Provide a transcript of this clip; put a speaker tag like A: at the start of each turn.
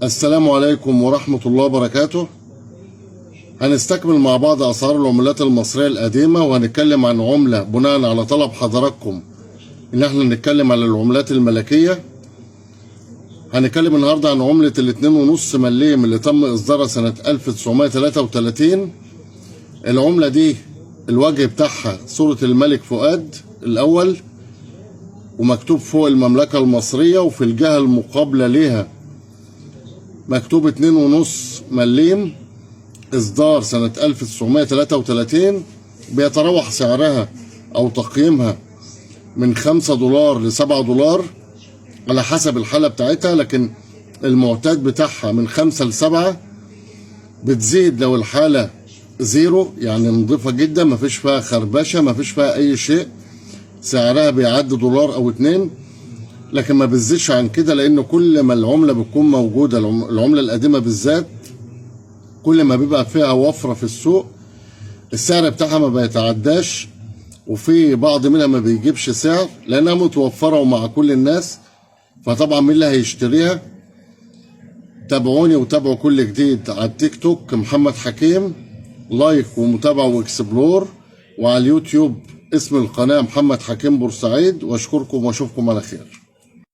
A: السلام عليكم ورحمة الله وبركاته. هنستكمل مع بعض أسعار العملات المصرية القديمة، وهنتكلم عن عملة بناء على طلب حضراتكم إن احنا نتكلم على العملات الملكية. هنتكلم النهاردة عن عملة ال2.5 مليم اللي تم إصدارها سنة 1933. العملة دي الوجه بتاعها صورة الملك فؤاد الأول، ومكتوب فوق المملكة المصرية، وفي الجهة المقابلة ليها مكتوب 2.5 مليم إصدار سنة 1933. بيتراوح سعرها أو تقييمها من $5 ل$7 على حسب الحالة بتاعتها، لكن المعتاد بتاعها من 5 ل7. بتزيد لو الحالة زيرو، يعني نظيفة جدا مفيش فيها خربشة مفيش فيها أي شيء، سعرها بيعدي $1 أو 2، لكن ما بتزيدش عن كده، لأن كل ما العملة بتكون موجودة، العملة القديمة بالذات، كل ما بيبقى فيها وفرة في السوق السعر بتاعها ما بيتعداش، وفي بعض منها ما بيجيبش سعر لأنها متوفرة ومع كل الناس. فطبعا مين اللي هيشتريها؟ تابعوني وتابعوا كل جديد على التيك توك محمد حكيم، لايك ومتابعة واكسبلور، وعلى اليوتيوب اسم القناة محمد حكيم بورسعيد. واشكركم واشوفكم على خير.